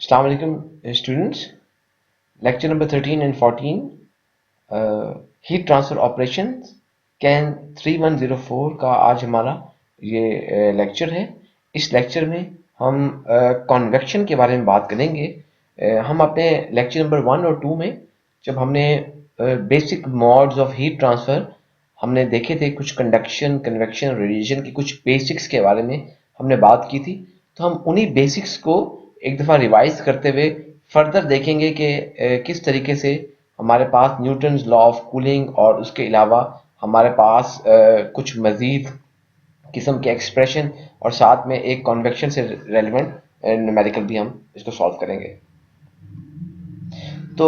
Assalamu alaikum students. Lecture number 13 and 14, heat transfer operations CAN 3104 का आज हमारा ये लेक्चर है। इस लेक्चर में हम कॉन्वेक्शन के बारे में बात करेंगे। हम अपने लेक्चर नंबर 1 और 2 में जब हमने basic modes of heat transfer हमने देखे थे, कुछ कंडक्शन, कन्वेक्शन, रेडिएशन की कुछ बेसिक्स के बारे में हमने बात की थी। तो हम उन्हीं बेसिक्स को एक दफ़ा रिवाइज करते हुए फर्दर देखेंगे कि किस तरीके से हमारे पास न्यूटन्स लॉ ऑफ कूलिंग और उसके अलावा हमारे पास कुछ मज़ीद किस्म के एक्सप्रेशन और साथ में एक कॉन्वेक्शन से रेलिवेंट न्यूमेरिकल भी हम इसको सॉल्व करेंगे। तो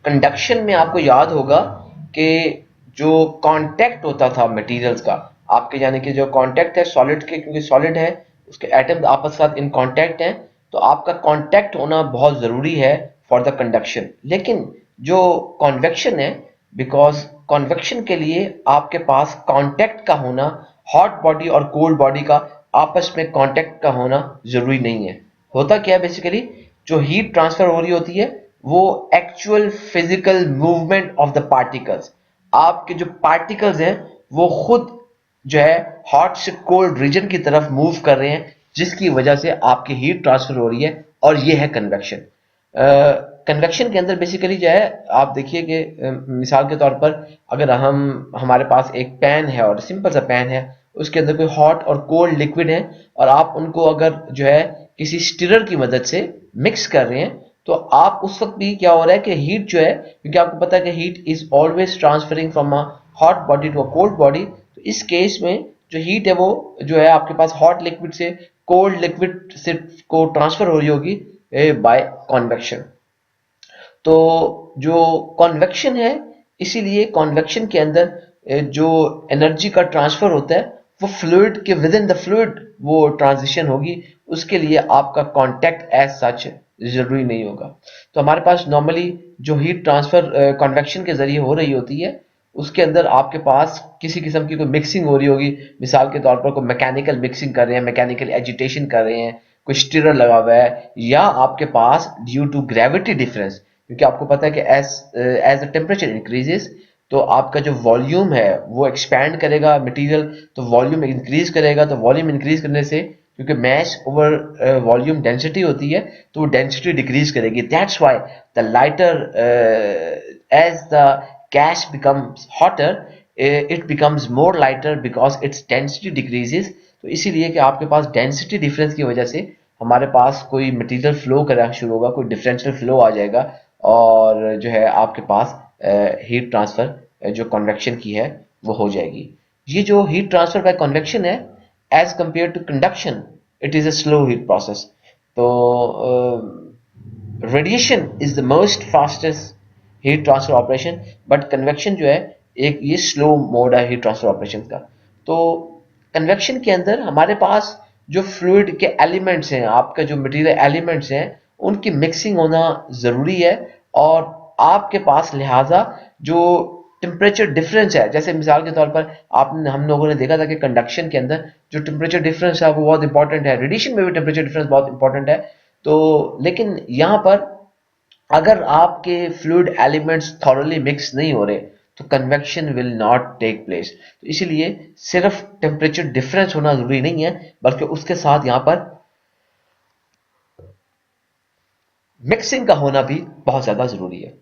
कंडक्शन में आपको याद होगा कि जो कांटेक्ट होता था मटेरियल्स का, आपके यानी कि जो कांटेक्ट है सॉलिड के, क्योंकि सॉलिड है उसके एटम्स आपस के साथ इन कांटेक्ट हैं, तो आपका कांटेक्ट होना बहुत ज़रूरी है फॉर द कंडक्शन। लेकिन जो कॉन्वेक्शन है, बिकॉज कॉन्वेक्शन के लिए आपके पास कांटेक्ट का होना, हॉट बॉडी और कोल्ड बॉडी का आपस में कांटेक्ट का होना ज़रूरी नहीं है। होता क्या है बेसिकली, जो हीट ट्रांसफर हो रही होती है वो actual physical movement of the particles, आपके जो पार्टिकल्स हैं वो खुद जो है हॉट से कोल्ड रीजन की तरफ मूव कर रहे हैं, जिसकी वजह से आपकी हीट ट्रांसफर हो रही है, और ये है कन्वेक्शन। कन्वेक्शन के अंदर बेसिकली जो है, आप देखिए कि मिसाल के तौर पर अगर हमारे पास एक पैन है और सिंपल सा पैन है, उसके अंदर कोई हॉट और कोल्ड लिक्विड है, और आप उनको अगर जो है किसी स्टिरर की मदद से मिक्स कर रहे हैं, तो आप उस वक्त भी क्या हो रहा है कि हीट जो है, क्योंकि आपको पता है कि heat is always transferring from a hot body to a cold body, तो इस केस में जो हीट है वो जो है आपके पास हॉट लिक्विड से कोल्ड लिक्विड से को ट्रांसफर हो रही होगी बाय कॉन्वेक्शन। तो जो कॉन्वेक्शन है, इसीलिए कॉन्वेक्शन के अंदर जो एनर्जी का ट्रांसफर होता है वो फ्लूइड के विद इन द फ्लूइड वो ट्रांजिशन होगी, उसके लिए आपका कांटेक्ट एज सच जरूरी नहीं होगा। तो हमारे पास नॉर्मली जो हीट ट्रांसफर कॉन्वेक्शन के जरिए हो रही होती है, उसके अंदर आपके पास किसी किस्म की कोई मिक्सिंग हो रही होगी। मिसाल के तौर पर कोई मैकेनिकल मिक्सिंग कर रहे हैं, मैकेनिकल एजिटेशन कर रहे हैं, कोई स्टिरर लगा हुआ है, या आपके पास ड्यू टू ग्रेविटी डिफरेंस, क्योंकि आपको पता है कि एज द टेम्परेचर इंक्रीजेस तो आपका जो वॉल्यूम है वो एक्सपैंड करेगा मटेरियल, तो वॉल्यूम इंक्रीज करेगा, तो वॉल्यूम इंक्रीज करने से क्योंकि मैस ओवर वॉल्यूम डेंसिटी होती है, तो वो डेंसिटी डिक्रीज करेगी। That's why the lighter as the gas becomes hotter, it becomes more lighter because its density decreases. तो इसीलिए कि आपके पास डेंसिटी डिफरेंस की वजह से हमारे पास कोई मटेरियल फ्लो करना शुरू होगा, कोई डिफरेंशियल फ्लो आ जाएगा, और जो है आपके पास हीट ट्रांसफर जो कन्वेक्शन की है वो हो जाएगी। ये जो हीट ट्रांसफर बाय कन्वेक्शन है as compare to conduction, it is a slow heat process. तो radiation is the most fastest heat transfer operation, but convection जो है एक ये स्लो मोड है हीट ट्रांसफर ऑपरेशन का। तो कन्वेक्शन के अंदर हमारे पास जो फ्लूइड के एलिमेंट्स हैं, आपका जो मटेरियल एलिमेंट्स हैं, उनकी मिक्सिंग होना ज़रूरी है, और आपके पास लिहाजा जो टेम्परेचर डिफरेंस है, जैसे मिसाल के तौर पर हम लोगों ने देखा था कि कंडक्शन के अंदर जो टेम्परेचर डिफरेंस है वो बहुत इंपॉर्टेंट है, रेडिएशन में भी टेम्परेचर डिफरेंस बहुत इंपॉर्टेंट है। तो लेकिन यहाँ पर अगर आपके फ्लूइड एलिमेंट्स थॉरली मिक्स नहीं हो रहे, तो convection will not take place. तो इसीलिए सिर्फ टेम्परेचर डिफरेंस होना जरूरी नहीं है, बल्कि उसके साथ यहाँ पर मिक्सिंग का होना भी बहुत ज्यादा जरूरी है।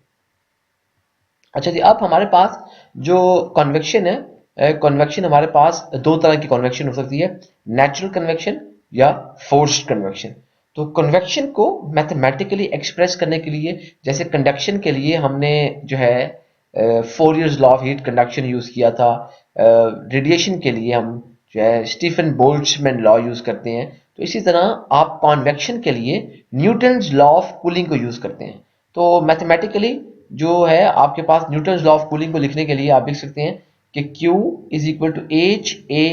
अच्छा जी, अब हमारे पास जो कन्वेक्शन है, कन्वेक्शन हमारे पास दो तरह की कन्वेक्शन हो सकती है, नेचुरल कन्वेक्शन या फोर्स्ड कन्वेक्शन। तो कन्वेक्शन को मैथमेटिकली एक्सप्रेस करने के लिए, जैसे कंडक्शन के लिए हमने जो है Fourier's law of heat conduction use किया था, रेडिएशन के लिए हम जो है स्टीफन बोल्ट्जमैन लॉ यूज करते हैं, तो इसी तरह आप कॉन्वेक्शन के लिए न्यूटन्स लॉ ऑफ कूलिंग को यूज करते हैं। तो मैथमेटिकली जो है आपके पास न्यूटन्स लॉ ऑफ कूलिंग को लिखने के लिए आप लिख सकते हैं कि Q is equal to H A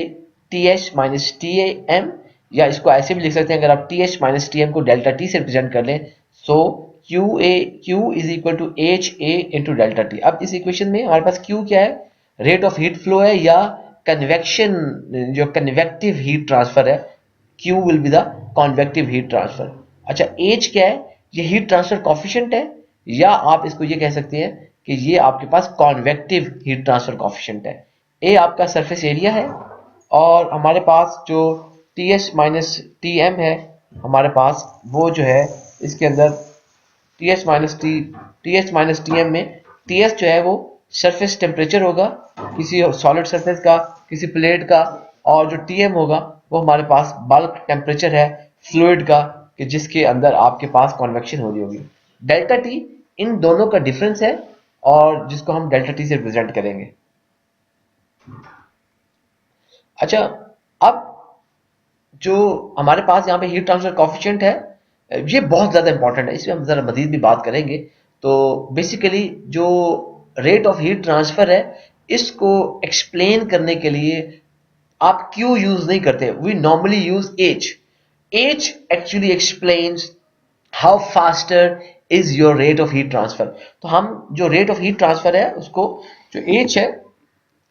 T H minus T M, या इसको ऐसे भी लिख सकते हैं, अगर आप T H minus T M को डेल्टा टी से रिप्रेजेंट कर लें, so Q is equal to H A into delta T. अब इस इक्वेशन में हमारे पास Q क्या है, रेट ऑफ हीट फ्लो है, या कन्वेक्शन जो कन्वेक्टिव हीट ट्रांसफर है, Q will be the convective heat transfer. अच्छा, एच क्या है? ये हीट ट्रांसफर कॉफिशिएंट है, या आप इसको ये कह सकते हैं कि ये आपके पास कॉन्वेक्टिव हीट ट्रांसफर कॉफिशिएंट है। ए आपका सरफेस एरिया है, और हमारे पास जो T S minus T M है हमारे पास, वो जो है इसके अंदर T S minus T M में टी एस जो है वो सरफेस टेम्परेचर होगा किसी सॉलिड सरफेस का, किसी प्लेट का, और जो टी एम होगा वो हमारे पास बल्क टेम्परेचर है फ्लूइड का, कि जिसके अंदर आपके पास कॉन्वेक्शन हो रही होगी। डेल्टा टी इन दोनों का डिफरेंस है, और जिसको हम डेल्टा टी से रिप्रेजेंट करेंगे। अच्छा, अब जो हमारे पास यहाँ पे हीट ट्रांसफर कॉफिशिएंट है, ये बहुत ज़्यादा इंपॉर्टेंट है, इसमें हम ज़रा मजीद भी बात करेंगे। तो बेसिकली जो रेट ऑफ हीट ट्रांसफर है, इसको एक्सप्लेन करने के लिए आप क्यू यूज नहीं करते, we normally use H. H actually explains how faster is your rate of heat transfer. तो हम जो रेट ऑफ हीट ट्रांसफर है उसको, जो एच है,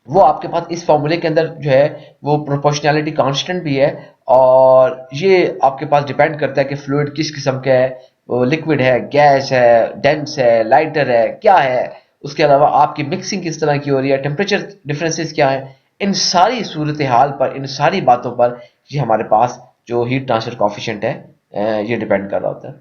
वो आपके पास इस फॉर्मूले के अंदर जो है वो प्रोपोर्शनैलिटी कांस्टेंट भी है, और ये आपके पास डिपेंड करता है कि फ्लूइड किस किस्म का है, वो लिक्विड है, गैस है, डेंस है, लाइटर है, क्या है। उसके अलावा आपकी मिक्सिंग किस तरह की हो रही है, टेम्परेचर डिफरेंसेस क्या है। इन सारी सूरत हाल पर, इन सारी बातों पर ये हमारे पास जो हीट ट्रांसफर कॉफिशिएंट है ये डिपेंड कर रहा होता है।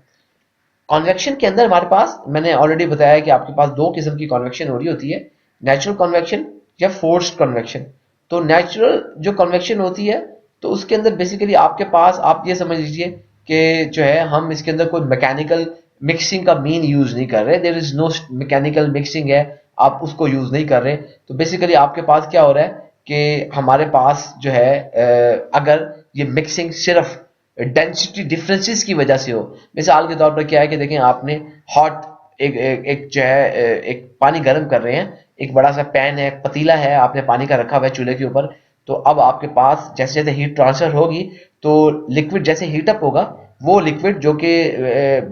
कॉन्वेक्शन के अंदर हमारे पास, मैंने ऑलरेडी बताया कि आपके पास दो किस्म की कॉन्वेक्शन हो रही होती है, नेचुरल कॉन्वेक्शन या फोर्स्ड कन्वेक्शन। तो नेचुरल जो कन्वेक्शन होती है, तो उसके अंदर बेसिकली आपके पास, आप ये समझ लीजिए कि जो है हम इसके अंदर कोई मैकेनिकल मिक्सिंग का मीन यूज नहीं कर रहे, there is no mechanical mixing है, आप उसको यूज नहीं कर रहे। तो बेसिकली आपके पास क्या हो रहा है कि हमारे पास जो है अगर ये मिक्सिंग सिर्फ डेंसिटी डिफरेंसेस की वजह से हो, मिसाल के तौर पर क्या है कि देखें आपने हॉट एक जो है एक पानी गर्म कर रहे हैं, एक बड़ा सा पैन है, पतीला है, आपने पानी का रखा हुआ है चूल्हे के ऊपर। तो अब आपके पास जैसे जैसे हीट ट्रांसफर होगी, तो लिक्विड जैसे हीटअप होगा, वो लिक्विड जो कि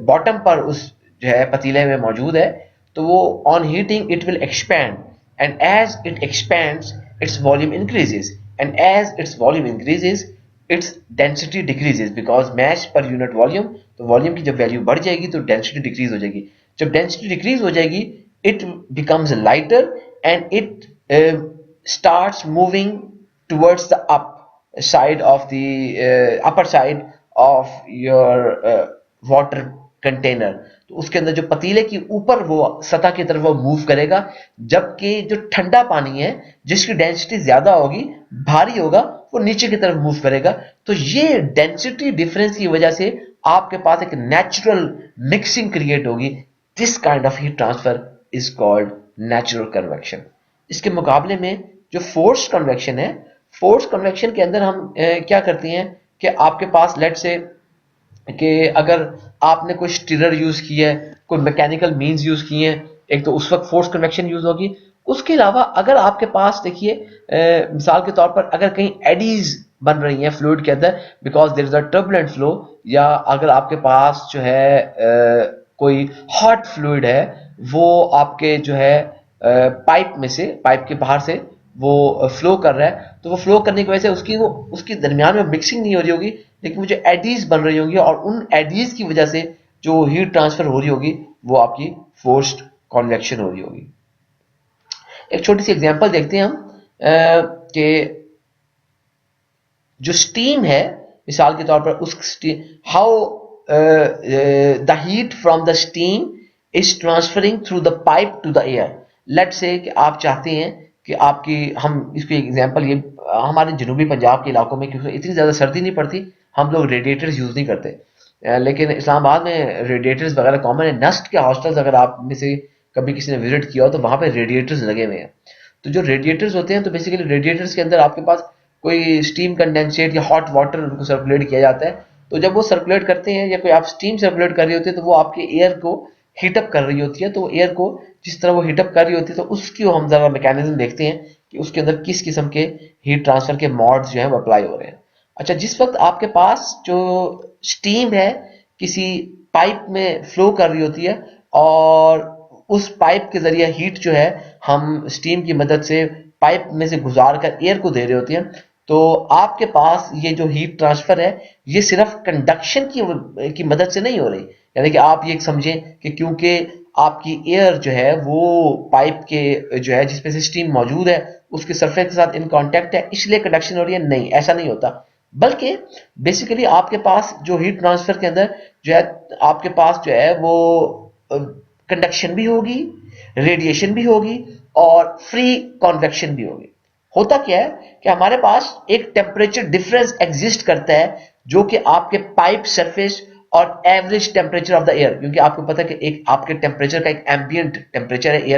बॉटम पर उस जो है पतीले में मौजूद है, तो वो on heating it will expand, and as it expands its volume increases, and as its volume increases its density decreases, because mass per unit volume, तो वॉल्यूम की जब वैल्यू बढ़ जाएगी तो डेंसिटी डिक्रीज हो जाएगी। जब डेंसिटी डिक्रीज हो जाएगी, it becomes lighter, and it starts moving towards the upper side of your water container। तो उसके अंदर जो पतीले की ऊपर वो सतह की तरफ वो मूव करेगा, जबकि जो ठंडा पानी है जिसकी डेंसिटी ज्यादा होगी, भारी होगा, वो नीचे की तरफ मूव करेगा। तो ये डेंसिटी डिफरेंस की वजह से आपके पास एक नेचुरल मिक्सिंग क्रिएट होगी। This kind of heat transfer is called natural convection. इसके मुकाबले में जो फोर्स्ड कन्वेक्शन है, फोर्स्ड कन्वेक्शन के अंदर हम क्या करते हैं कि आपके पास लेट से कि अगर आपने कोई स्टिरर यूज किया है, कोई मैकेनिकल मींस यूज किए हैं, एक तो उस वक्त फोर्स कन्वेक्शन यूज होगी। उसके अलावा अगर आपके पास देखिए मिसाल के तौर पर अगर कहीं एडीज बन रही हैं फ्लूइड के अंदर, because there is a turbulent flow, या अगर आपके पास जो है कोई हॉट फ्लूइड है, वो आपके जो है पाइप में से, पाइप के बाहर से वो फ्लो कर रहा है, तो वो फ्लो करने की वजह से उसकी दरमियान में मिक्सिंग नहीं हो रही होगी, लेकिन वो जो एडीज बन रही होंगी, और उन एडीज की वजह से जो हीट ट्रांसफर हो रही होगी, वो आपकी फोर्स्ड कन्वेक्शन हो रही होगी। एक छोटी सी एग्जांपल देखते हैं हम कि जो स्टीम है, मिसाल के तौर पर उस steam, how the heat from the steam is transferring through the pipe to the air. Let say कि आप चाहते हैं कि आपकी, हम इसको एग्जांपल ये, हमारे जनूबी पंजाब के इलाकों में क्योंकि इतनी ज़्यादा सर्दी नहीं पड़ती, हम लोग रेडिएटर्स यूज़ नहीं करते, लेकिन इस्लामाबाद में रेडिएटर्स वगैरह कॉमन है। नस्ट के हॉस्टल्स अगर आप में से कभी किसी ने विजिट किया हो, तो वहाँ पे रेडिएटर्स लगे हुए हैं। तो जो रेडिएटर्स होते हैं, तो बेसिकली रेडिएटर्स के अंदर आपके पास कोई स्टीम कंडेंसेट या हॉट वाटर उनको सर्कुलेट किया जाता है। तो जब वो सर्कुलेट करते हैं, या कोई आप स्टीम सर्कुलेट कर रही होती है, तो वो आपके एयर को हीटअप कर रही होती है। तो एयर को जिस तरह वो हीटअप कर रही होती है, तो उसकी हम जरा मैकेनिज्म देखते हैं कि उसके अंदर किस किस्म के हीट ट्रांसफर के मॉड्स जो है वो अप्लाई हो रहे हैं। अच्छा, जिस वक्त आपके पास जो स्टीम है किसी पाइप में फ्लो कर रही होती है, और उस पाइप के जरिए हीट जो है हम स्टीम की मदद से पाइप में से गुजार कर एयर को दे रहे होते हैं, तो आपके पास ये जो हीट ट्रांसफर है ये सिर्फ कंडक्शन की मदद से नहीं हो रही, यानी कि आप ये समझें कि क्योंकि आपकी एयर जो है वो पाइप के जो है जिसमें से स्टीम मौजूद है उसके सरफेस के साथ इन कांटेक्ट है इसलिए कंडक्शन हो रही है, नहीं ऐसा नहीं होता। बल्कि बेसिकली आपके पास जो हीट ट्रांसफर के अंदर जो है आपके पास जो है वो कंडक्शन भी होगी, रेडिएशन भी होगी और फ्री कॉन्वेक्शन भी होगी। होता क्या है कि हमारे पास एक टेम्परेचर डिफरेंस एग्जिस्ट करता है जो कि आपके पाइप सरफेस और average temperature of the air, क्योंकि आपको पता है कि एक आपके टेम्परेचर का एक एम्बियंट टेम्परेचर है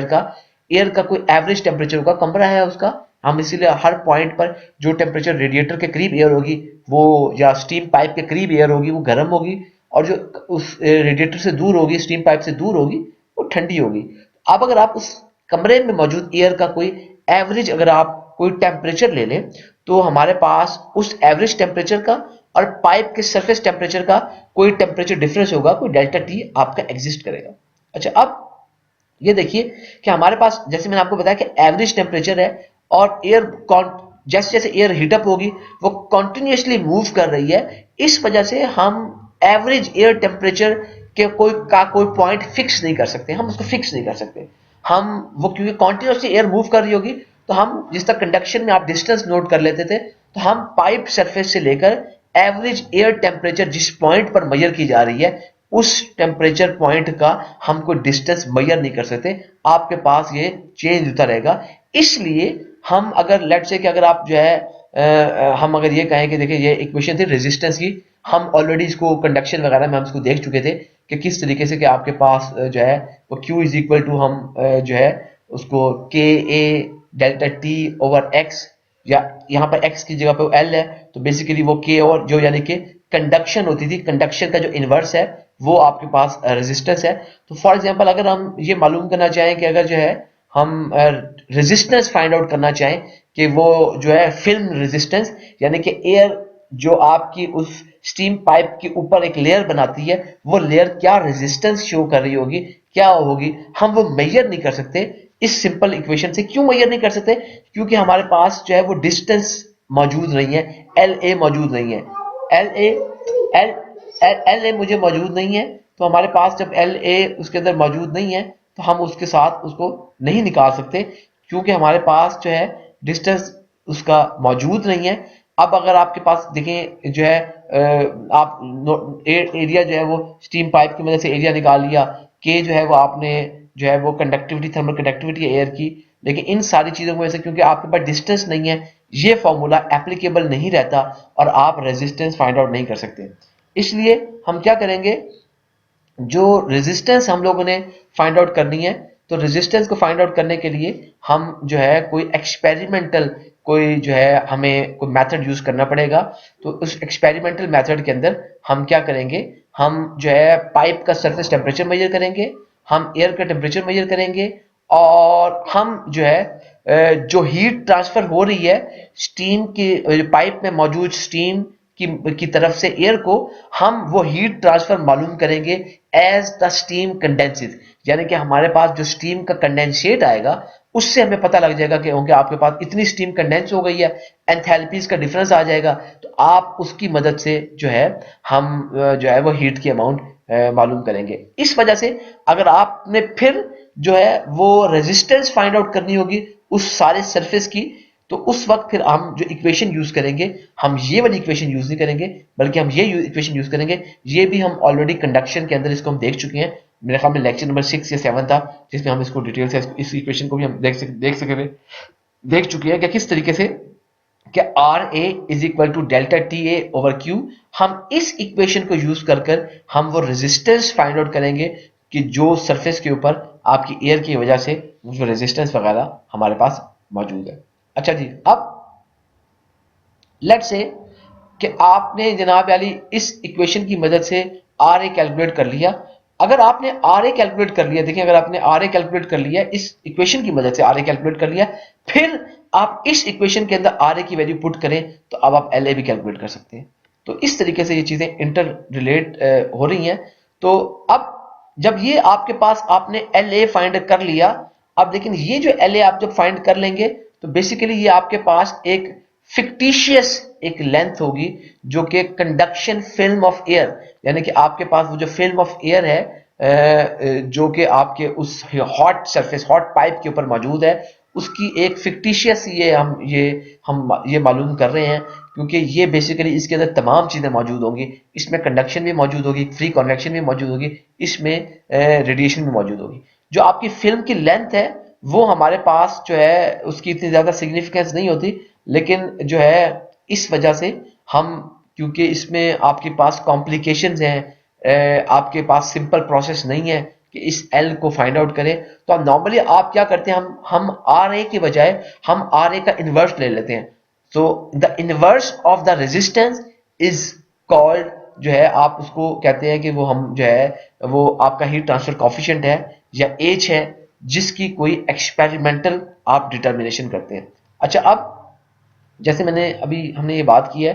एयर का कोई एवरेज टेम्परेचर होगा, कमरा है उसका, हम इसीलिए हर पॉइंट पर जो टेम्परेचर रेडिएटर के करीब एयर होगी वो या स्टीम पाइप के करीब एयर होगी वो गर्म होगी, और जो उस रेडिएटर से दूर होगी स्टीम पाइप से दूर होगी वो ठंडी होगी। अब अगर आप उस कमरे में मौजूद एयर का कोई एवरेज अगर आप कोई टेम्परेचर ले लें तो हमारे पास उस एवरेज टेम्परेचर का और पाइप के सरफेस टेम्परेचर का कोई टेम्परेचर डिफरेंस होगा, कोई डेल्टा टी आपका एग्जिस्ट करेगा। अच्छा, अब ये देखिए कि हमारे पास जैसे मैंने आपको बताया कि एवरेज टेम्परेचर है और एयर जैसे जैसे एयर हीटअप होगी वो कॉन्टिन्यूसली मूव कर रही है, इस वजह से हम एवरेज एयर टेम्परेचर के कोई पॉइंट फिक्स नहीं कर सकते, हम उसको फिक्स नहीं कर सकते। हम वो क्योंकि कॉन्टिन्यूसली एयर मूव कर रही होगी तो हम जिस तरह कंडक्शन में आप डिस्टेंस नोट कर लेते थे तो हम पाइप सरफेस से लेकर एवरेज एयर टेम्परेचर जिस पॉइंट पर मेजर की जा रही है उस टेम्परेचर पॉइंट का हम कोई डिस्टेंस मेजर नहीं कर सकते, आपके पास ये चेंज होता रहेगा। इसलिए हम अगर लेट से कि अगर आप जो है हम अगर ये कहें कि देखिए ये इक्वेशन थी रेजिस्टेंस की, हम ऑलरेडी इसको कंडक्शन वगैरह में हम इसको देख चुके थे कि किस तरीके से कि आपके पास जो है वो Q इज इक्वल टू हम जो है उसको के A delta T over x, या यहाँ पर x की जगह पे L है तो बेसिकली वो K और जो यानी कि कंडक्शन होती थी, कंडक्शन का जो इनवर्स है वो आपके पास रेजिस्टेंस है। तो फॉर एग्जांपल अगर हम ये मालूम करना चाहें कि अगर जो है हम रेजिस्टेंस फाइंड आउट करना चाहें कि वो जो है फिल्म रेजिस्टेंस यानी कि एयर जो आपकी उस स्टीम पाइप के ऊपर एक लेयर बनाती है वो लेयर क्या रेजिस्टेंस शो कर रही होगी, क्या होगी, हम वो मेजर नहीं कर सकते इस सिंपल इक्वेशन से। क्यों मेजर नहीं कर सकते? क्योंकि हमारे पास जो है वो डिस्टेंस मौजूद नहीं है, एल ए मौजूद नहीं है, L A L L A मुझे मौजूद नहीं है, तो हमारे पास जब एल ए उसके अंदर मौजूद नहीं है तो हम उसके साथ उसको नहीं निकाल सकते क्योंकि हमारे पास जो है डिस्टेंस उसका मौजूद नहीं है। अब अगर आपके पास देखें जो है आप एरिया जो है वो स्टीम पाइप की मदद से एरिया निकाल लिया, के जो है वो आपने जो है वो कंडक्टिविटी थर्मल कंडक्टिविटी है एयर की, लेकिन इन सारी चीजों की वजह से क्योंकि आपके पास डिस्टेंस नहीं है ये फॉर्मूला एप्लीकेबल नहीं रहता और आप रेजिस्टेंस फाइंड आउट नहीं कर सकते। इसलिए हम क्या करेंगे, जो रेजिस्टेंस हम लोगों ने फाइंड आउट करनी है तो रेजिस्टेंस को फाइंड आउट करने के लिए हम जो है कोई एक्सपेरिमेंटल कोई जो है हमें कोई मेथड यूज करना पड़ेगा। तो उस एक्सपेरिमेंटल मेथड के अंदर हम क्या करेंगे, हम जो है पाइप का सरफेस टेम्परेचर मेजर करेंगे, हम एयर का टेम्परेचर मेजर करेंगे और हम जो है जो हीट ट्रांसफर हो रही है स्टीम की पाइप में मौजूद स्टीम की तरफ से एयर को, हम वो हीट ट्रांसफर मालूम करेंगे एज द स्टीम कंडेंसेस, यानी कि हमारे पास जो स्टीम का कंडेंसेट आएगा उससे हमें पता लग जाएगा कि आपके पास इतनी स्टीम कंडेंस हो गई है, एंथैल्पीज का डिफरेंस आ जाएगा, तो आप उसकी मदद से जो है हम जो है वो हीट की अमाउंट मालूम करेंगे। इस वजह से अगर आपने फिर जो है वो रेजिस्टेंस फाइंड आउट करनी होगी उस सारे सरफेस की, तो उस वक्त फिर हम जो इक्वेशन यूज करेंगे हम ये वाली इक्वेशन यूज नहीं करेंगे बल्कि हम ये इक्वेशन यूज करेंगे, ये भी हम ऑलरेडी कंडक्शन के अंदर इसको हम देख चुके हैं, मेरे ख्याल में लेक्चर नंबर 6 या 7 था जिसमें हम इसको डिटेल से इस इक्वेशन को भी हम देख चुके हैं कि किस तरीके से कि R A is equal to delta T A over Q. हम इस इक्वेशन को यूज कर हम वो रेजिस्टेंस फाइंड आउट करेंगे कि जो सरफेस के ऊपर आपकी एयर की वजह से जो रेजिस्टेंस वगैरह हमारे पास मौजूद है। अच्छा जी, अब लेट से कि आपने जनाब वाली इस इक्वेशन की मदद से आर ए कैलकुलेट कर लिया। अगर आपने आर ए कैलकुलेट कर लिया, देखिए अगर आपने आर ए कैलकुलेट कर लिया इस इक्वेशन की मदद से आर ए कैलकुलेट कर लिया, फिर आप इस इक्वेशन के अंदर आर ए की वैल्यू पुट करें तो अब आप एल ए भी कैलकुलेट कर सकते हैं। तो इस तरीके से ये चीजें इंटर रिलेट हो रही हैं। तो अब जब ये आपके पास आपने एल ए फाइंड कर लिया, अब लेकिन ये जो एल ए आप जब फाइंड कर लेंगे तो बेसिकली ये आपके पास एक फिक्टिशियस एक लेंथ होगी जो कि कंडक्शन फिल्म ऑफ एयर, यानी कि आपके पास वो जो फिल्म ऑफ एयर है जो कि आपके उस हॉट सरफेस हॉट पाइप के ऊपर मौजूद है, उसकी एक फिक्टिशियस ये मालूम कर रहे हैं, क्योंकि ये बेसिकली इसके अंदर तमाम चीजें मौजूद होंगी। इसमें कंडक्शन भी मौजूद होगी, फ्री कन्वेक्शन भी मौजूद होगी, इसमें रेडिएशन भी मौजूद होगी। जो आपकी फिल्म की लेंथ है वो हमारे पास जो है उसकी इतनी ज्यादा सिग्निफिकेंस नहीं होती, लेकिन जो है इस वजह से हम, क्योंकि इसमें आपके पास कॉम्प्लिकेशंस हैं, आपके पास सिंपल प्रोसेस नहीं है कि इस एल को फाइंड आउट करें, तो अब नॉर्मली आप क्या करते हैं, हम आर ए के बजाय हम आर ए का इन्वर्स ले लेते हैं। So the inverse of the resistance is called, जो है आप उसको कहते हैं कि वो हम जो है वो आपका हीट ट्रांसफर कॉफिशिएंट है या एच है, जिसकी कोई एक्सपेरिमेंटल आप डिटर्मिनेशन करते हैं। अच्छा, अब जैसे मैंने अभी हमने ये बात की है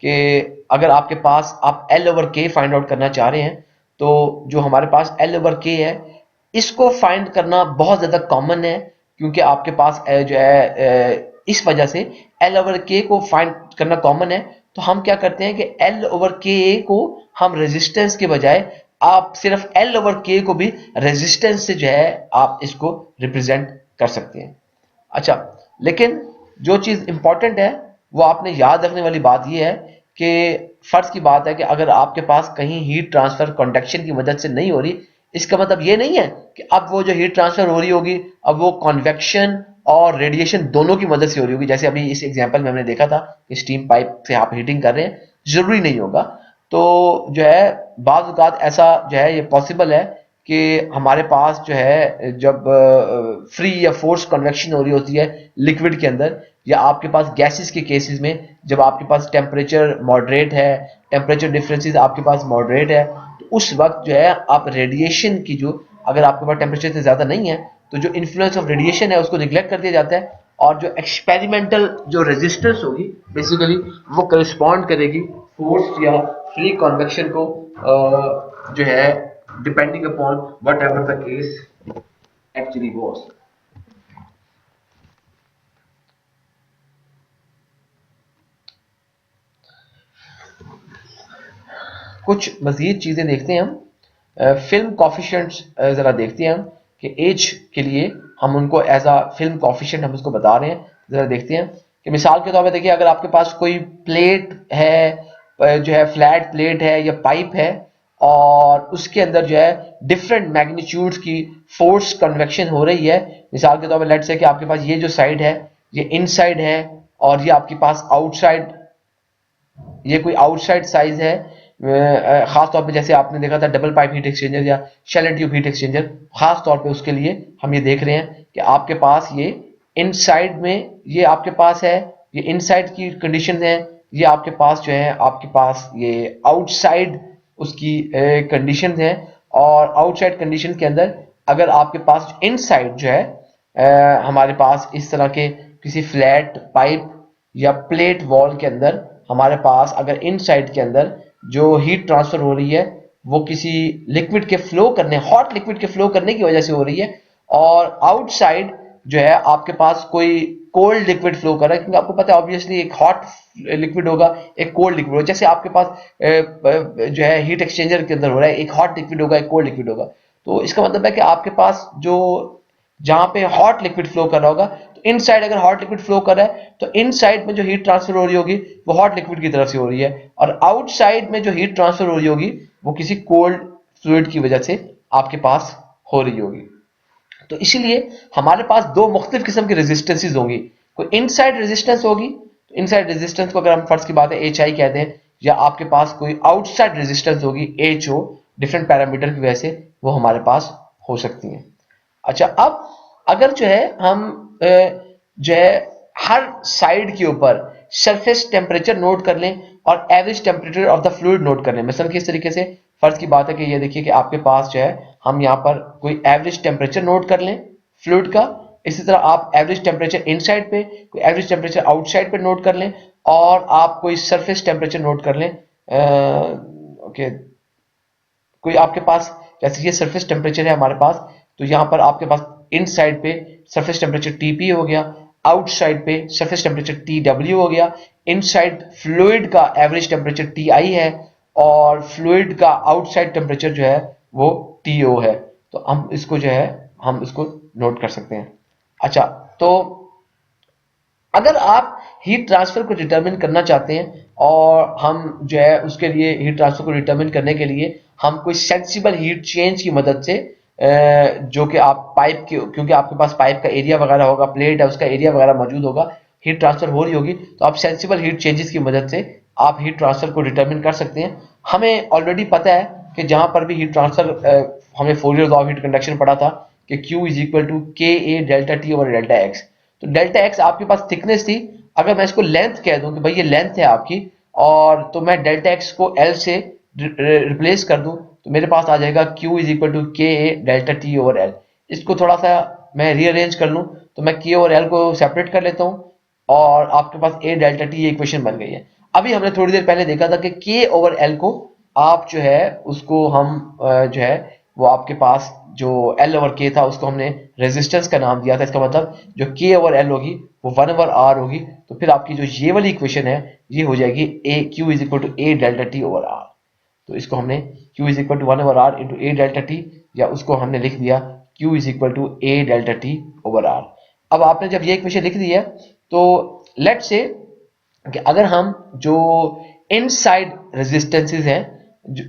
कि अगर आपके पास आप एल ओवर के फाइंड आउट करना चाह रहे हैं, तो जो हमारे पास एल ओवर के है इसको फाइंड करना बहुत ज्यादा कॉमन है, क्योंकि आपके पास जो है इस वजह से एल ओवर के को फाइंड करना कॉमन है, तो हम क्या करते हैं कि एल ओवर के को हम रेजिस्टेंस के बजाय आप सिर्फ एल ओवर के को भी रेजिस्टेंस से जो है आप इसको रिप्रेजेंट कर सकते हैं। अच्छा, लेकिन जो चीज इंपॉर्टेंट है वो आपने याद रखने वाली बात यह है कि फर्ज की बात है कि अगर आपके पास कहीं हीट ट्रांसफर कंडक्शन की मदद से नहीं हो रही, इसका मतलब ये नहीं है कि अब वो जो हीट ट्रांसफर हो रही होगी अब वो कन्वेक्शन और रेडिएशन दोनों की मदद से हो रही होगी। जैसे अभी इस एग्जांपल में हमने देखा था कि स्टीम पाइप से आप हीटिंग कर रहे हैं, जरूरी नहीं होगा। तो जो है बाज़ औक़ात ऐसा जो है ये पॉसिबल है कि हमारे पास जो है जब फ्री या फोर्स कन्वेक्शन हो रही होती है लिक्विड के अंदर, या आपके पास गैसेस के केसेस में जब आपके पास टेम्परेचर मॉडरेट है, टेम्परेचर डिफरेंसेस आपके पास मॉडरेट है, तो उस वक्त जो है आप रेडिएशन की जो, अगर आपके पास टेम्परेचर से ज़्यादा नहीं है तो जो इन्फ्लुएंस ऑफ रेडिएशन है उसको निगलेक्ट कर दिया जाता है, और जो एक्सपेरिमेंटल जो रेजिस्टेंस होगी बेसिकली वो करस्पॉन्ड करेगी फोर्स या फ्री कन्वेक्शन को, जो है depending upon what ever the case actually was. कुछ मजीद चीजें देखते हैं हम। फिल्म कॉफिशिएंट्स जरा देखते हैं हम कि एज के लिए हम उनको एज अ फिल्म कॉफिशिएंट हम उसको बता रहे हैं। जरा देखते हैं कि मिसाल के तौर पे देखिए, अगर आपके पास कोई प्लेट है, जो है फ्लैट प्लेट है या पाइप है, और उसके अंदर जो है डिफरेंट मैग्नीट्यूड्स की फोर्स कन्वेक्शन हो रही है। मिसाल के तौर पे लेट्स से कि आपके पास ये जो साइड है ये इनसाइड है, और ये आपके पास आउटसाइड, ये कोई आउटसाइड साइज है। खास तौर पे जैसे आपने देखा था डबल पाइप हीट एक्सचेंजर या shell and tube heat exchanger, खास तौर पे उसके लिए हम ये देख रहे हैं कि आपके पास ये इनसाइड में ये आपके पास है, ये इनसाइड की कंडीशन है, ये आपके पास जो है आपके पास ये आउटसाइड उसकी कंडीशन है। और आउटसाइड कंडीशन के अंदर अगर आपके पास इनसाइड जो है हमारे पास इस तरह के किसी फ्लैट पाइप या प्लेट वॉल के अंदर हमारे पास अगर इनसाइड के अंदर जो हीट ट्रांसफर हो रही है वो किसी लिक्विड के फ्लो करने, हॉट लिक्विड के फ्लो करने की वजह से हो रही है, और आउटसाइड जो है आपके पास कोई कोल्ड लिक्विड फ्लो कर रहा है, क्योंकि आपको पता है ऑब्वियसली एक हॉट लिक्विड होगा एक कोल्ड लिक्विड होगा। जैसे आपके पास जो है हीट एक्सचेंजर के अंदर हो रहा है, एक हॉट लिक्विड होगा एक कोल्ड लिक्विड होगा। तो इसका मतलब है कि आपके पास जो जहां पे हॉट लिक्विड फ्लो कर रहा होगा, तो इनसाइड अगर हॉट लिक्विड फ्लो कर रहा है तो इनसाइड में जो हीट ट्रांसफर हो रही होगी वो हॉट लिक्विड की तरफ से हो रही है, और आउटसाइड में जो हीट ट्रांसफर हो रही होगी वो किसी कोल्ड फ्लूइड की वजह से आपके पास हो रही होगी। तो इसीलिए हमारे पास दो मुख्तलिफ किस्म की रेजिस्टेंसेज होंगी। कोई इनसाइड रेजिस्टेंस होगी, तो इनसाइड रेजिस्टेंस को अगर हम फर्ज की बात है एच आई कहते हैं, या आपके पास कोई आउटसाइड रेजिस्टेंस होगी एच ओ, डिफरेंट पैरामीटर की वजह से वो हमारे पास हो सकती है। अच्छा, अब अगर जो है हम जो है हर साइड के ऊपर सरफेस टेम्परेचर नोट कर लें और average temperature of the fluid note कर लें, मिसाल किस तरीके से, फर्ज की बात है कि ये देखिए कि आपके पास जो है हम यहाँ पर कोई एवरेज टेम्परेचर नोट कर लें फ्लूइड का, इसी तरह आप एवरेज टेम्परेचर इनसाइड पे, कोई एवरेज टेम्परेचर आउटसाइड पे नोट कर लें, और आप कोई सरफेस टेम्परेचर नोट कर लें। ओके, कोई आपके पास जैसे ये सरफेस टेम्परेचर है हमारे पास, तो यहाँ पर आपके पास इनसाइड पे सरफेस टेम्परेचर टीपी हो गया, आउटसाइड पे सरफेस टेम्परेचर TW हो गया, इनसाइड फ्लूइड का एवरेज टेम्परेचर TI है, और फ्लूइड का आउटसाइड टेम्परेचर जो है वो TO है। तो हम इसको जो है हम इसको नोट कर सकते हैं। अच्छा, तो अगर आप हीट ट्रांसफर को डिटरमिन करना चाहते हैं और हम जो है उसके लिए हीट ट्रांसफर को डिटरमिन करने के लिए हम कोई सेंसिबल हीट चेंज की मदद से जो कि आप पाइप के, क्योंकि आपके पास पाइप का एरिया वगैरह होगा, प्लेट है उसका एरिया वगैरह मौजूद होगा, हीट ट्रांसफर हो रही होगी, तो आप सेंसिबल हीट चेंजेस की मदद से आप हीट ट्रांसफर को डिटरमिन कर सकते हैं। हमें ऑलरेडी पता है कि जहां पर भी हीट ट्रांसफर, हमने Fourier law of heat conduction पढ़ा था कि Q is equal to K A delta T over delta X. तो डेल्टा एक्स आपके पास थिकनेस थी, अगर मैं इसको लेंथ कह दूं कि भाई ये लेंथ है आपकी, और तो मैं डेल्टा एक्स को एल से रिप्लेस कर दूं, तो मेरे पास आ जाएगा Q is equal to K A delta T over L. इसको थोड़ा सा मैं रीअरेंज कर लूं तो मैं K और L को सेपरेट कर लेता हूं, और आपके पास A डेल्टा टी इक्वेशन बन गई है। अभी हमने थोड़ी देर पहले देखा था कि K ओवर L को आप जो है उसको हम जो है वो आपके पास जो L ओवर K था उसको हमने रेजिस्टेंस का नाम दिया था। इसका मतलब जो K ओवर L होगी वो 1 ओवर R होगी। तो फिर आपकी जो ये वाली इक्वेशन है ये हो जाएगी A Q is equal to A delta T over R। तो इसको हमने Q is equal to 1 over R into A delta T, या उसको हमने लिख दिया Q is equal to A delta T over R। अब आपने जब ये इक्वेशन लिख दी है तो लेट्स से कि अगर हम जो इनसाइड रेजिस्टेंसेस हैं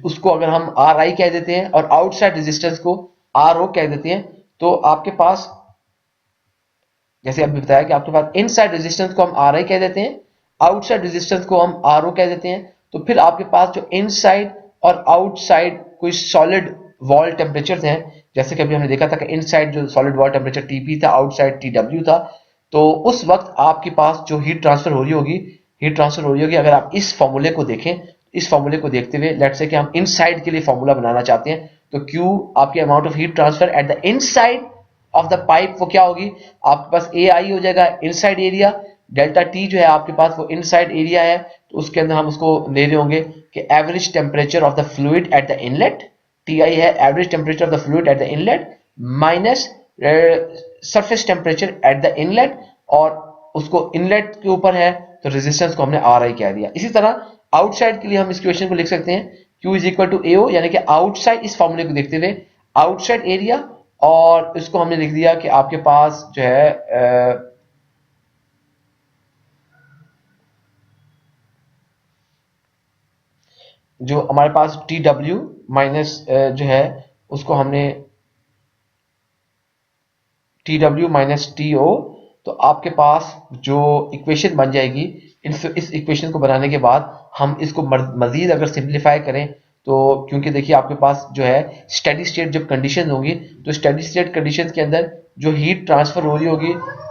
उसको अगर हम RI कह देते हैं और आउटसाइड रेजिस्टेंस को RO कह देते हैं, तो आपके पास जैसे अभी बताया कि आपके पास इनसाइड रेजिस्टेंस को हम RI कह देते हैं, आउटसाइड रेजिस्टेंस को हम RO कह देते हैं। तो फिर आपके पास जो इनसाइड और आउटसाइड कोई सॉलिड वॉल टेम्परेचर हैं, जैसे कि अभी हमने देखा था कि इनसाइड जो सॉलिड वॉल टेम्परेचर TP था, आउटसाइड TW था, तो उस वक्त आपके पास जो हीट ट्रांसफर हो रही होगी, अगर आप इस फॉर्मूले को देखें, इस फॉर्मूले को देखते हुए लेट्स से कि हम इनसाइड के लिए फॉर्मूला बनाना चाहते हैं, तो Q आपकी amount of heat transfer at the inside of the pipe वो क्या होगी, आपके पास AI हो जाएगा इनसाइड एरिया, डेल्टा टी जो है आपके पास वो इनसाइड एरिया है, तो उसके अंदर हम उसको ले रहे होंगे कि average temperature of the fluid at the inlet, TI है average temperature of the fluid at the inlet, minus surface temperature at the inlet, और उसको इनलेट के ऊपर है तो रेजिस्टेंस को हमने RI कह दिया। इसी तरह आउटसाइड के लिए हम इस इक्वेशन को लिख सकते हैं Q is equal to AO, यानी कि आउटसाइड, इस फॉर्मूले को देखते हुए आउटसाइड एरिया, और इसको हमने लिख दिया कि आपके पास जो है जो हमारे पास TW माइनस जो है उसको हमने TW माइनस TO, तो आपके पास जो इक्वेशन बन जाएगी, इस इक्वेशन को बनाने के बाद हम इसको मजीद अगर सिंप्लीफाई करें तो, क्योंकि देखिए आपके पास जो है स्टेडी स्टेट जब कंडीशन होगी, तो स्टेडी स्टेट कंडीशन के अंदर जो हीट ट्रांसफर हो रही होगी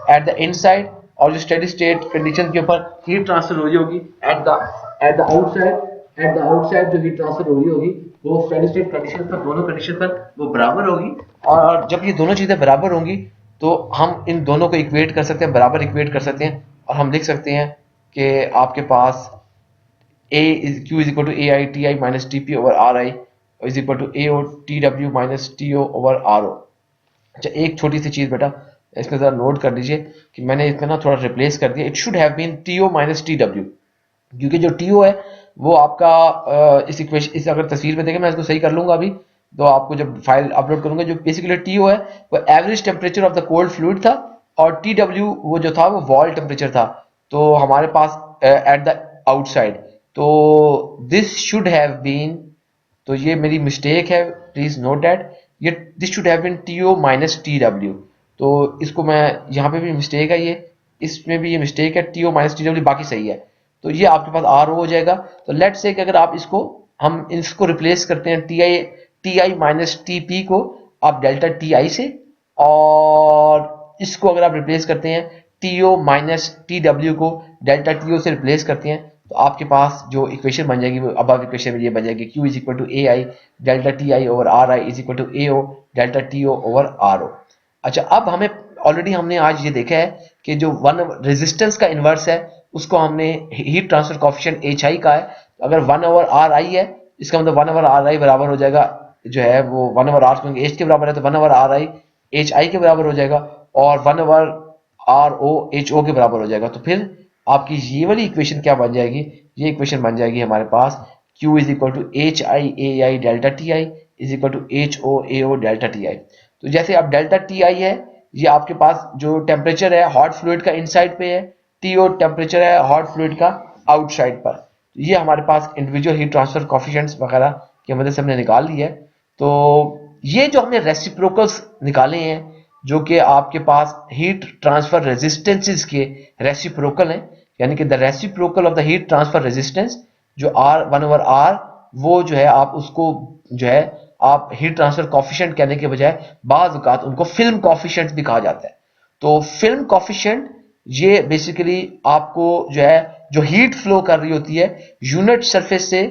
एट द इनसाइड, और जो स्टेडी स्टेट कंडीशन के ऊपर हीट ट्रांसफर हो रही होगी एट द आउटसाइड जो हीट ट्रांसफर हो रही होगी वो स्टेडी स्टेट कंडीशन पर, दोनों कंडीशन पर वो बराबर होगी। और जब ये दोनों चीजें बराबर होंगी तो हम इन दोनों को इक्वेट कर सकते हैं, बराबर इक्वेट कर सकते हैं, और हम लिख सकते हैं कि आपके पास Q is equal to AI TI minus TP over RI is equal to AO TW minus TO over RO। अच्छा, एक छोटी सी चीज बेटा इसमें जरा नोट कर लीजिए कि मैंने इसमें ना थोड़ा रिप्लेस कर दिया, it should have been TO minus TW, क्योंकि जो TO है वो आपका इस इक्वेशन, इस अगर तस्वीर में देखें, मैं इसको सही कर लूंगा अभी, तो आपको जब फाइल अपलोड करूंगा, जो बेसिकली TO है वो average temperature of the cold fluid था, और TW वो जो था वो वॉल टेम्परेचर था, तो हमारे पास एट द आउटसाइड, तो दिस शुड हैव बीन, तो ये मेरी मिस्टेक है, प्लीज नोट दैट, ये this should have been TO minus TW, तो इसको मैं यहाँ पे भी मिस्टेक है, ये इसमें भी ये मिस्टेक है, TO माइनस TW, बाकी सही है, तो ये आपके पास RO हो जाएगा। तो लेट्स से कि अगर आप इसको, हम इसको रिप्लेस करते हैं TI माइनस TP को आप डेल्टा TI से, और इसको अगर आप रिप्लेस करते हैं TO माइनस TW को डेल्टा TO से रिप्लेस करते हैं, तो आपके पास जो इक्वेशन बन जाएगी वो अब इक्वेशन में ये बन जाएगी Q is equal to AI delta TI over RI is equal to AO delta TO over RO। अच्छा, अब हमें ऑलरेडी हमने आज ये देखा है कि जो वन रेजिस्टेंस का इनवर्स है उसको हमने हीट ट्रांसफर कोएफिशिएंट HI का है, तो अगर 1 ओवर RI है, इसका मतलब 1 ओवर RI बराबर हो जाएगा जो है वो 1 ओवर R, क्योंकि H के बराबर है तो 1 ओवर RI HI के बराबर हो जाएगा, और 1 over R O H O के बराबर हो जाएगा। तो फिर आपकी ये वाली इक्वेशन क्या बन जाएगी, ये इक्वेशन बन जाएगी हमारे पास Q is equal to H I A I delta T I is equal to H O A O delta T I. तो जैसे अब डेल्टा टी आई है, ये आपके पास जो टेम्परेचर है हॉट फ्लूइड का इनसाइड पे है, टी ओ टेम्परेचर है हॉट फ्लूइड का आउटसाइड पर। तो ये हमारे पास इंडिविजुअल हीट ट्रांसफर कॉफिशिएंट्स वगैरह की मदद से हमने निकाल ली है। तो ये जो हमने रेसिप्रोकल्स निकाले हैं, जो कि आपके पास हीट ट्रांसफर रेजिस्टेंसेस के रेसिप्रोकल हैं, यानी कि the reciprocal of the heat transfer resistance जो आर वन ओवर आर, वो जो है आप उसको जो है आप हीट ट्रांसफर कॉफिशिएंट कहने के बजाय बाज़ औक़ात उनको फिल्म कॉफिशिएंट भी कहा जाता है। तो फिल्म कॉफिशिएंट ये बेसिकली आपको जो है जो हीट फ्लो कर रही होती है यूनिट सरफेस से,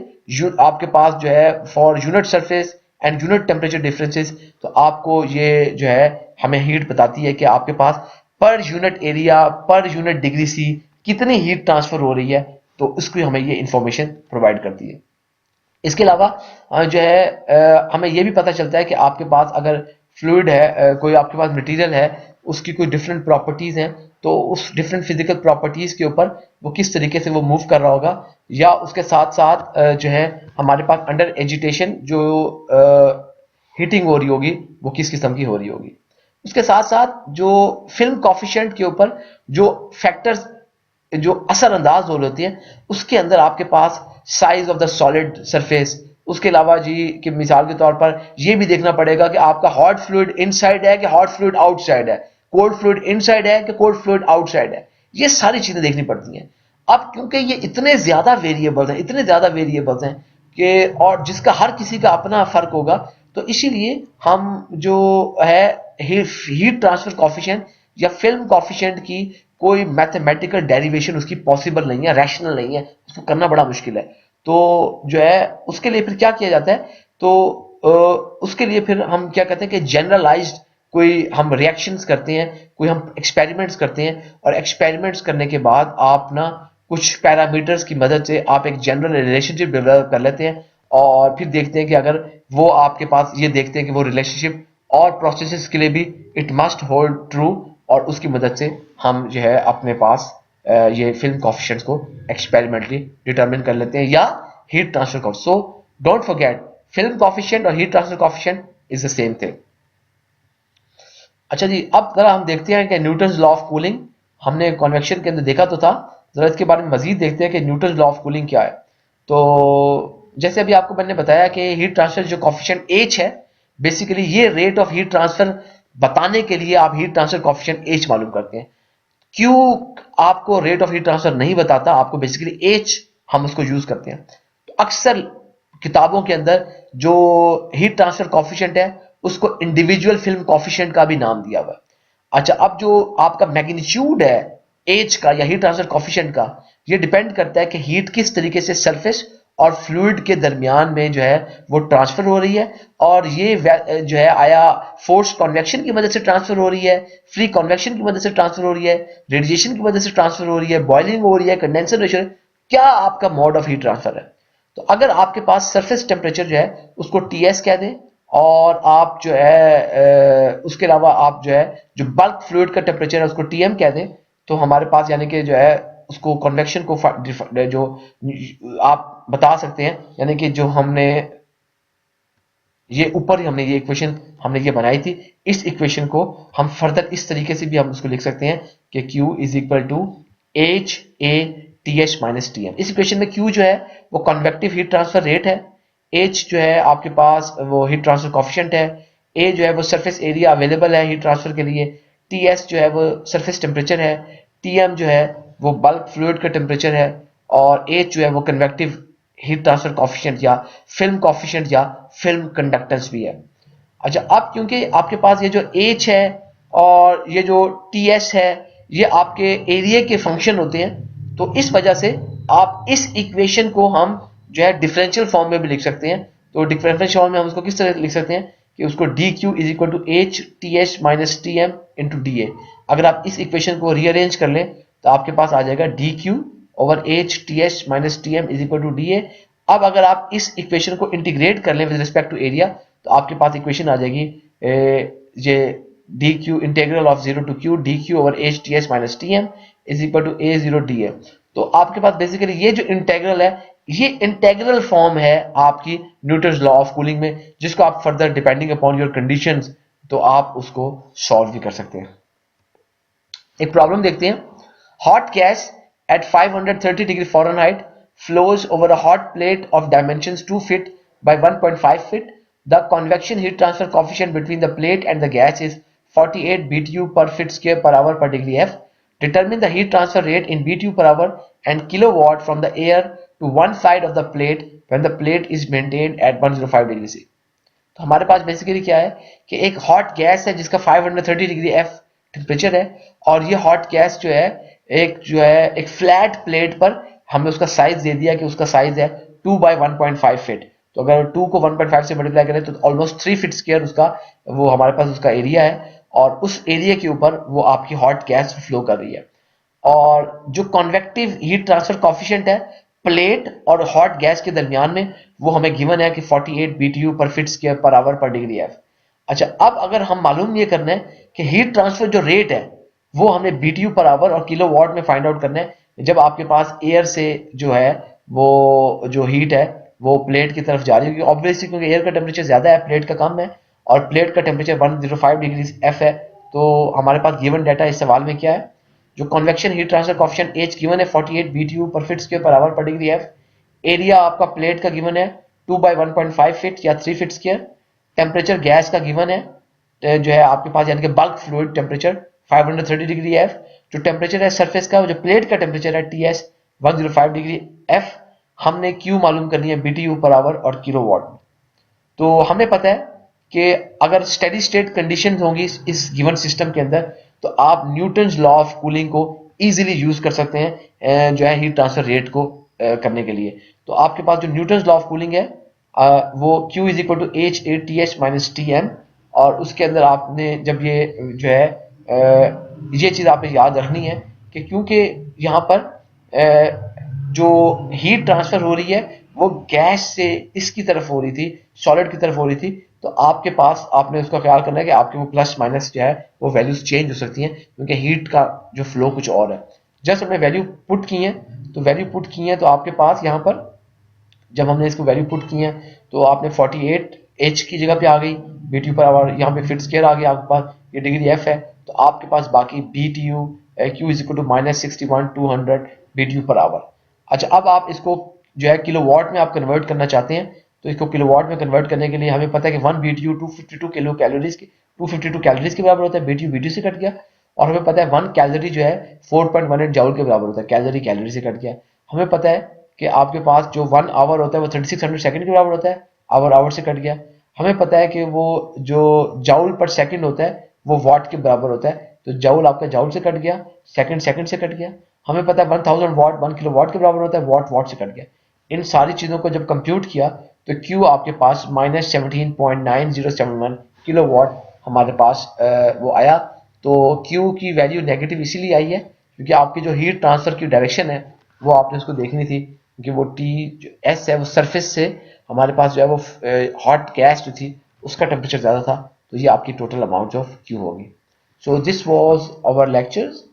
आपके पास जो है for unit surface and unit temperature differences, तो आपको ये जो है हमें हीट बताती है कि आपके पास per unit area per unit degree C कितनी हीट ट्रांसफर हो रही है। तो उसकी हमें ये इंफॉर्मेशन प्रोवाइड करती है। इसके अलावा जो है हमें यह भी पता चलता है कि आपके पास अगर फ्लूइड है, कोई आपके पास मटेरियल है, उसकी कोई डिफरेंट प्रॉपर्टीज हैं, तो उस डिफरेंट फिजिकल प्रॉपर्टीज के ऊपर वो किस तरीके से वो मूव कर रहा होगा, या उसके साथ साथ जो है हमारे पास अंडर एजिटेशन जो हीटिंग हो रही होगी वो किस किस्म की हो रही होगी। उसके साथ साथ जो फिल्म कॉफिशिएंट के ऊपर जो फैक्टर्स जो असरअंदाज हो रही होती है, उसके अंदर आपके पास size of the solid surface, उसके अलावा जी कि मिसाल के तौर पर यह भी देखना पड़ेगा कि आपका हॉट फ्लूइड इनसाइड है कि हॉट फ्लूइड आउटसाइड है, कोल्ड फ्लूइड इनसाइड है कि कोल्ड फ्लूइड आउटसाइड है। ये सारी चीजें देखनी पड़ती हैं। अब क्योंकि ये इतने ज्यादा वेरिएबल्स हैं, इतने ज्यादा वेरिएबल्स हैं कि और जिसका हर किसी का अपना फर्क होगा, तो इसीलिए हम जो है हीट ट्रांसफर कॉफिशिएंट या फिल्म कॉफिशिएंट की कोई मैथमेटिकल डेरिवेशन उसकी पॉसिबल नहीं है, रैशनल नहीं है, उसको करना बड़ा मुश्किल है। तो जो है उसके लिए फिर क्या किया जाता है, तो उसके लिए फिर हम क्या कहते हैं कि जनरलाइज्ड कोई हम रिएक्शंस करते हैं, कोई हम एक्सपेरिमेंट्स करते हैं, और एक्सपेरिमेंट्स करने के बाद आप ना कुछ पैरामीटर्स की मदद से आप एक जनरल रिलेशनशिप डेवलप कर लेते हैं, और फिर देखते हैं कि अगर वो आपके पास ये देखते हैं कि वो रिलेशनशिप और प्रोसेसेस के लिए भी इट मस्ट होल्ड ट्रू, और उसकी मदद से हम जो है अपने पास ये फिल्म कॉफिशिएंट्स को एक्सपेरिमेंटली डिटरमिन कर लेते हैं, या heat transfer coefficient. So don't forget, film coefficient और heat transfer coefficient is the same thing. अच्छा जी, अब जरा हम देखते हैं कि न्यूटन्स लॉ ऑफ कूलिंग हमने कन्वेक्शन के अंदर देखा तो था, जरा इसके बारे में मजीद देखते हैं कि न्यूटन्स लॉ ऑफ कूलिंग क्या है। तो जैसे अभी आपको मैंने बताया कि हीट ट्रांसफर जो कॉफिशिएंट H है, बेसिकली ये रेट ऑफ हीट ट्रांसफर बताने के लिए आप हीट ट्रांसफर कॉफिशिएंट H मालूम करते हैं। क्यों आपको रेट ऑफ हीट ट्रांसफर नहीं बताता, आपको बेसिकली H हम उसको यूज करते हैं। तो अक्सर किताबों के अंदर जो हीट ट्रांसफर कॉफिशिएंट है उसको इंडिविजुअल फिल्म कॉफिशिएंट का भी नाम दिया हुआ है। अच्छा, अब जो आपका मैग्नीट्यूड है H का या हीट ट्रांसफर कॉफिशिएंट का, ये डिपेंड करता है कि हीट किस तरीके से सरफेस और फ्लूइड के दरमियान में जो है वो ट्रांसफर हो रही है, और ये जो है आया फोर्स कन्वेक्शन की मदद से ट्रांसफर हो रही है, फ्री कन्वेक्शन की मदद से ट्रांसफर हो रही है, रेडिएशन की मदद से ट्रांसफर हो रही है, बॉइलिंग हो रही है, कंडेंसर रेशो, क्या आपका मोड ऑफ हीट ट्रांसफर है। तो अगर आपके पास सरफेस टेम्परेचर जो है उसको Ts कह दें, और आप जो है उसके अलावा आप जो है जो बल्क फ्लूइड का टेम्परेचर है उसको Tm कह दें, तो हमारे पास यानी कि जो है उसको कन्वेक्शन को जो आप बता सकते हैं, यानी कि जो हमने ये ऊपर ही हमने ये इक्वेशन हमने ये बनाई थी, इस इक्वेशन को हम फर्दर इस तरीके से भी हम उसको लिख सकते हैं कि Q is equal to H A T H minus T M. इस इक्वेशन में Q जो है वो कन्वेक्टिव हीट ट्रांसफर रेट है, H जो है आपके पास वो हीट ट्रांसफर कॉफिशिएंट है, A जो है वो सरफेस एरिया अवेलेबल है हीट ट्रांसफर के लिए, TS जो है वो सरफेस टेम्परेचर है, TM जो है वो बल्क फ्लूइड का टेम्परेचर है, और H जो है वो कन्वेक्टिव हीट ट्रांसफर कॉफिशिएंट या फिल्म कॉफिशिएंट या फिल्म कंडक्टेंस भी है। अच्छा, अब क्योंकि आपके पास ये जो H है और ये जो TS है ये आपके एरिया के फंक्शन होते हैं, तो इस वजह से आप इस इक्वेशन को हम जो है डिफरेंशियल फॉर्म में भी लिख सकते हैं। तो डिफरेंशियल फॉर्म में हम उसको किस तरह लिख सकते हैं कि उसको dq is equal to H T H minus T M into D A. अगर आप इस इक्वेशन को रीअरेंज कर लें तो आपके पास आ जाएगा dq over H T H minus T M is equal to D A. अब अगर आप इस इक्वेशन को इंटीग्रेट कर लें विद रिस्पेक्ट टू एरिया, तो आपके पास इक्वेशन आ जाएगी ये D Q integral of 0 to q D Q over H T S minus T M is equal to A zero D M. तो आपके पास बेसिकली ये जो इंटेग्रल है, ये इंटेग्रल फॉर्म है आपकी न्यूटन्स लॉ ऑफ कूलिंग में, जिसको आप further depending upon your conditions तो आप उसको सॉल्व भी कर सकते हैं। एक प्रॉब्लम देखते हैं। Hot gas at 530 degree Fahrenheit flows over a hot plate of dimensions 2 feet by 1.5 feet. The convection heat transfer coefficient between the plate and the gas is 48 BTU per feet square per hour per degree F. Determine the heat transfer rate in BTU per hour and kilowatt from the air to one side of the plate when the plate is maintained at 105 degree C. तो हमारे पास basically क्या है कि एक hot gas है जिसका 530 degree F temperature है, और ये हॉट गैस जो है एक फ्लैट प्लेट पर हमने उसका साइज दे दिया कि उसका साइज है 2 बाई 1.5 फीट। तो अगर 2 को 1.5 से मल्टीप्लाई करें तो ऑलमोस्ट 3 फीट स्क्वायर उसका वो हमारे पास उसका एरिया है, और उस एरिया के ऊपर वो आपकी हॉट गैस फ्लो कर रही है। और जो कन्वेक्टिव हीट ट्रांसफर कॉफिशिएंट है प्लेट और हॉट गैस के दरमियान में, वो हमें गिवन है कि 48 BTU पर फीट स्क्वायर पर आवर पर डिग्री F। अच्छा, अब अगर हम मालूम ये करना है कि हीट ट्रांसफर जो रेट है वो हमने BTU पर आवर और किलोवाट में फाइंड आउट करना है, जब आपके पास एयर से जो है वो जो हीट है वो प्लेट की तरफ जा रही है, क्योंकि ऑब्वियसली क्योंकि एयर का टेम्परेचर ज्यादा है, प्लेट का कम है, और प्लेट का टेम्परेचर 105 डिग्री F है। तो हमारे पास गिवन डाटा इस सवाल में क्या है, जो convection heat transfer coefficient H given है 48 BTU पर फीट स्क्वायर पर आवर पर डिग्री F। एरिया आपका प्लेट का गिवन है 2 बाई 1.5 फीट या 3 फीट स्क्वायर। टेम्परेचर गैस का गिवन है जो है आपके पास यानी कि bulk fluid temperature 530 degree F। जो टेम्परेचर है सरफेस का, जो प्लेट का टेम्परेचर है TS 105 डिग्री F। हमने Q मालूम करनी है BTU पर आवर और किलोवाट। तो हमें पता है कि अगर स्टेडी स्टेट कंडीशन होंगी इस गिवन सिस्टम के अंदर, तो आप न्यूटन्स लॉ ऑफ कूलिंग को इजीली यूज कर सकते हैं जो है हीट ट्रांसफर रेट को करने के लिए। तो आपके पास जो न्यूटन्स लॉ ऑफ कूलिंग है वो Q is equal to H A T H minus T M, और उसके अंदर आपने जब ये जो है ये चीज आपने याद रखनी है कि क्योंकि यहाँ पर जो हीट ट्रांसफर हो रही है वो गैस से इसकी तरफ हो रही थी, सॉलिड की तरफ हो रही थी, तो आपके पास आपने उसका ख्याल करना है कि आपके वो प्लस माइनस जो है वो वैल्यूज चेंज हो सकती हैं, क्योंकि हीट का जो फ्लो कुछ और है। जस्ट हमने वैल्यू पुट की है, तो वैल्यू पुट की है तो आपके पास यहाँ पर जब हमने इसको वैल्यू पुट की है तो आपने 48 H की जगह पे आ गई, BTU पर आवर, यहाँ पे फीट स्क्वायर आ गया आपके पास, ये डिग्री F है, तो आपके पास बाकी BTU Q is equal to minus 61,200 BTU per hour. अच्छा, अब आप इसको जो है किलोवाट में आप कन्वर्ट करना चाहते हैं, तो इसको किलोवाट में कन्वर्ट करने के लिए हमें पता है कि 1 BTU 252 किलो कैलोरीज की 252 कैलोरीज के बराबर होता है, BTU BTU से कट गया, और हमें पता है 1 कैलोरी जो है 4.18 जूल के बराबर होता है, कैलोरी कैलोरी से कट गया। हमें पता है कि आपके पास जो 1 आवर होता है वो 3600 सेकंड के बराबर होता है, आवर आवर से कट गया। हमें पता है कि वो जो जूल पर सेकंड होता है वो वाट के बराबर होता है, तो जूल आपका जूल से कट गया, सेकंड सेकंड से कट गया। हमें पता है 1000 वाट 1 किलो वाट के बराबर होता है, वाट वाट से कट गया। इन सारी चीज़ों को जब कंप्यूट किया तो Q आपके पास माइनस 17.9071 किलो वाट हमारे पास वो आया। तो Q की वैल्यू नेगेटिव इसीलिए आई है क्योंकि आपकी जो हीट ट्रांसफर की डायरेक्शन है वो आपने उसको देखनी थी, क्योंकि वो T जो S है वो सरफेस से हमारे पास जो है वो हॉट गैस जो थी उसका टेम्परेचर ज़्यादा था, तो ये आपकी टोटल अमाउंट ऑफ Q होगी। So this was our lectures.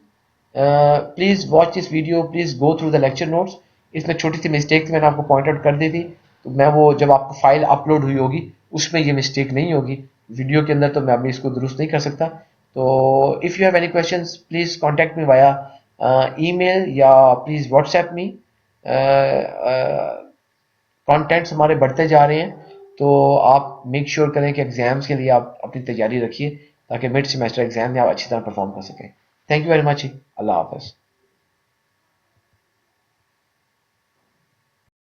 Please watch this video, please go through the lecture notes. इसमें छोटी सी मिस्टेक मैंने आपको पॉइंट आउट कर दी थी, तो मैं वो जब आपको फाइल अपलोड हुई होगी उसमें ये मिस्टेक नहीं होगी, वीडियो के अंदर तो मैं अभी इसको दुरुस्त नहीं कर सकता। तो if you have any questions please contact me via email या प्लीज़ व्हाट्सएप मी। कंटेंट्स हमारे बढ़ते जा रहे हैं, तो आप मेक श्योर करें कि एग्जाम्स के लिए आप अपनी तैयारी रखिए ताकि मिड सेमेस्टर एग्जाम में आप अच्छी तरह परफॉर्म कर सकें। Thank you very much. अल्लाह हाफ़िज़।